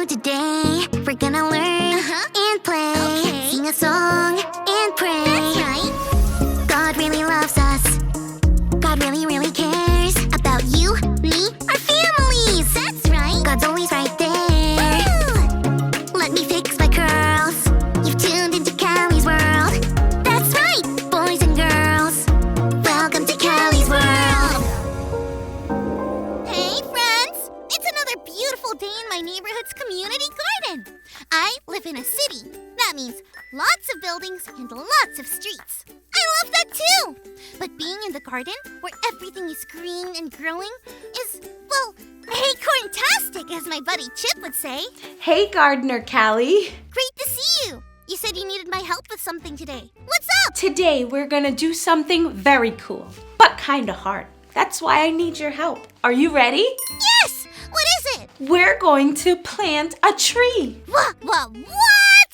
today. We're gonna learn and play, sing a song and pray. That's right. God really loves us. God really, really cares about you, me, our families. That's right. God's always right there. Woo! Let me fix my curls. You've tuned into Callie's world. That's right, boys and girls. Welcome to Callie's world. Hey, friends. It's another beautiful day in my neighborhood's community garden. I live in a city. That means lots of buildings and lots of streets. I love that too. But being in the garden, where everything is green and growing, is, well, acorn-tastic, as my buddy Chip would say. Hey, Gardener Callie. Great to see you. You said you needed my help with something today. What's up? Today, we're gonna do something very cool, but kinda hard. That's why I need your help. Are you ready? Yes! What is it? We're going to plant a tree. What?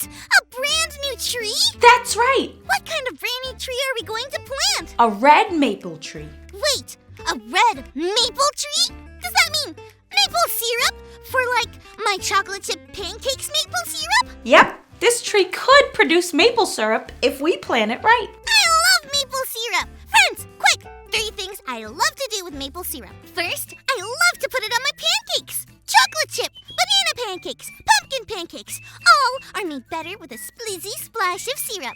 A brand new tree? That's right. What kind of brand new tree are we going to plant? A red maple tree. Wait, a red maple tree? Does that mean maple syrup? For like my chocolate chip pancakes maple syrup? Yep, this tree could produce maple syrup if we plant it right. I love maple syrup! Friends, quick! 3 things I love to do with maple syrup. First, I love to put it on my pancakes. Chocolate chip, banana pancakes, pumpkin pancakes. All are made better with a splizzy splash of syrup.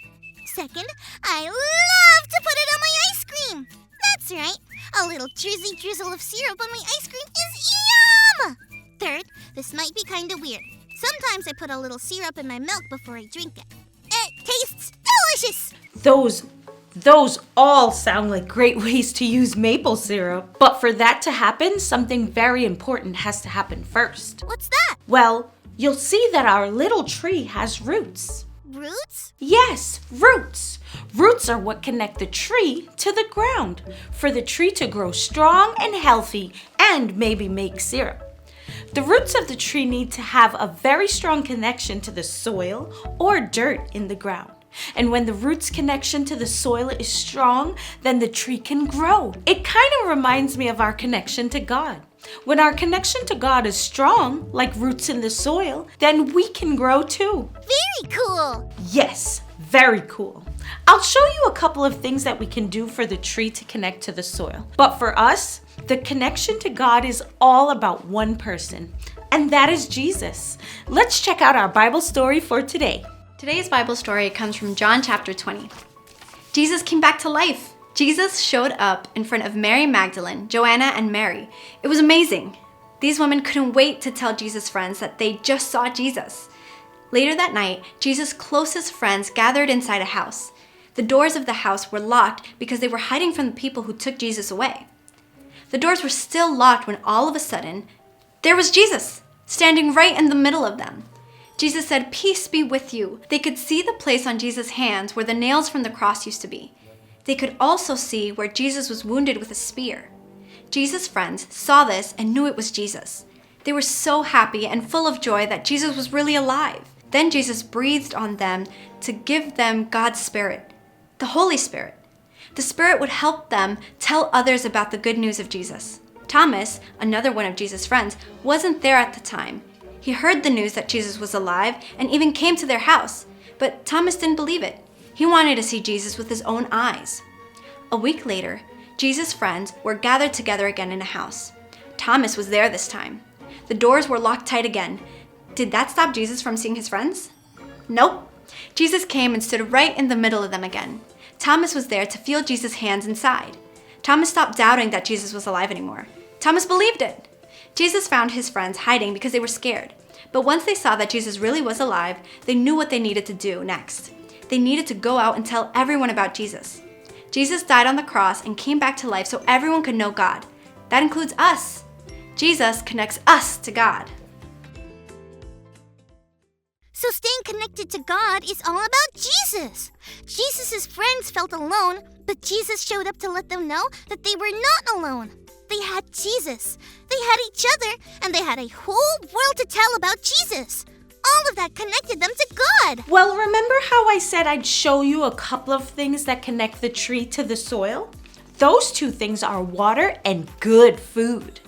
Second, I love to put it on my ice cream. That's right. A little drizzle of syrup on my ice cream is yum! Third, this might be kind of weird. Sometimes I put a little syrup in my milk before I drink it. It tastes delicious! Those all sound like great ways to use maple syrup. But for that to happen, something very important has to happen first. What's that? Well, you'll see that our little tree has roots. Roots? Yes, roots. Roots are what connect the tree to the ground for the tree to grow strong and healthy and maybe make syrup. The roots of the tree need to have a very strong connection to the soil or dirt in the ground. And when the roots connection to the soil is strong, then the tree can grow. It kind of reminds me of our connection to God. When our connection to God is strong, like roots in the soil, then we can grow too. Very cool. Yes, very cool. I'll show you a couple of things that we can do for the tree to connect to the soil. But for us, the connection to God is all about one person, and that is Jesus. Let's check out our Bible story for today. Today's Bible story comes from John chapter 20. Jesus came back to life. Jesus showed up in front of Mary Magdalene, Joanna, and Mary. It was amazing. These women couldn't wait to tell Jesus' friends that they just saw Jesus. Later that night, Jesus' closest friends gathered inside a house. The doors of the house were locked because they were hiding from the people who took Jesus away. The doors were still locked when all of a sudden, there was Jesus, standing right in the middle of them. Jesus said, "Peace be with you." They could see the place on Jesus' hands where the nails from the cross used to be. They could also see where Jesus was wounded with a spear. Jesus' friends saw this and knew it was Jesus. They were so happy and full of joy that Jesus was really alive. Then Jesus breathed on them to give them God's Spirit, the Holy Spirit. The Spirit would help them tell others about the good news of Jesus. Thomas, another one of Jesus' friends, wasn't there at the time. He heard the news that Jesus was alive and even came to their house, but Thomas didn't believe it. He wanted to see Jesus with his own eyes. A week later, Jesus' friends were gathered together again in a house. Thomas was there this time. The doors were locked tight again. Did that stop Jesus from seeing his friends? Nope. Jesus came and stood right in the middle of them again. Thomas was there to feel Jesus' hands inside. Thomas stopped doubting that Jesus was alive anymore. Thomas believed it. Jesus found his friends hiding because they were scared. But once they saw that Jesus really was alive, they knew what they needed to do next. They needed to go out and tell everyone about Jesus. Jesus died on the cross and came back to life so everyone could know God. That includes us. Jesus connects us to God. So staying connected to God is all about Jesus. Jesus' friends felt alone, but Jesus showed up to let them know that they were not alone. They had Jesus, they had each other, and they had a whole world to tell about Jesus. All of that connected them to God. Well, remember how I said I'd show you a couple of things that connect the tree to the soil? Those 2 things are water and good food.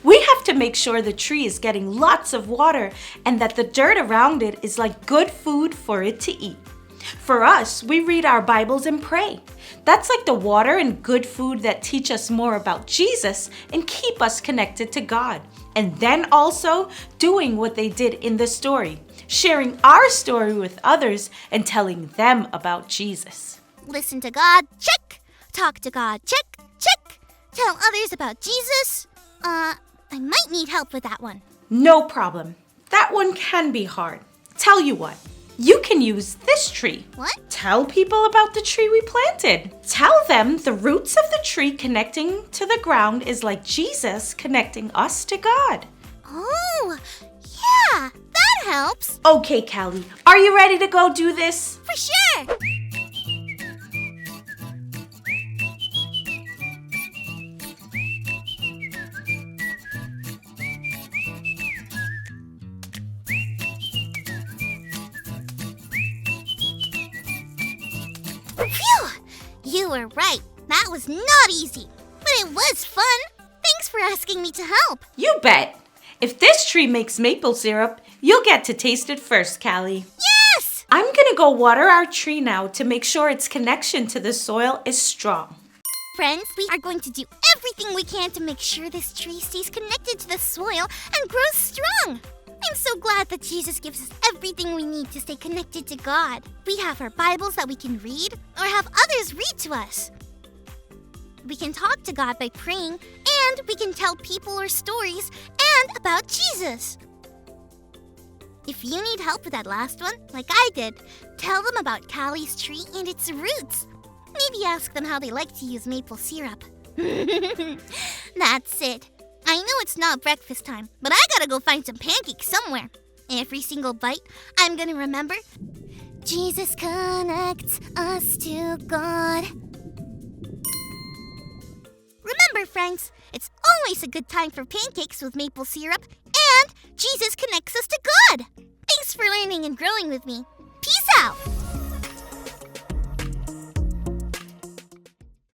We have to to make sure the tree is getting lots of water and that the dirt around it is like good food for it to eat. For us, we read our Bibles and pray. That's like the water and good food that teach us more about Jesus and keep us connected to God. And then also doing what they did in the story, sharing our story with others and telling them about Jesus. Listen to God, check. Talk to God, check, check. Tell others about Jesus. I might need help with that one. No problem. That one can be hard. Tell you what, you can use this tree. What? Tell people about the tree we planted. Tell them the roots of the tree connecting to the ground is like Jesus connecting us to God. Oh, yeah, that helps. Okay, Callie, are you ready to go do this? For sure. Phew! You were right. That was not easy. But it was fun. Thanks for asking me to help. You bet. If this tree makes maple syrup, you'll get to taste it first, Callie. Yes! I'm gonna go water our tree now to make sure its connection to the soil is strong. Friends, we are going to do everything we can to make sure this tree stays connected to the soil and grows strong. I'm so glad that Jesus gives us everything we need to stay connected to God. We have our Bibles that we can read or have others read to us. We can talk to God by praying, and we can tell people our stories and about Jesus. If you need help with that last one, like I did, tell them about Callie's tree and its roots. Maybe ask them how they like to use maple syrup. That's it. I know it's not breakfast time, but I gotta go find some pancakes somewhere. Every single bite, I'm gonna remember, Jesus connects us to God. Remember, friends, it's always a good time for pancakes with maple syrup, and Jesus connects us to God. Thanks for learning and growing with me. Peace out.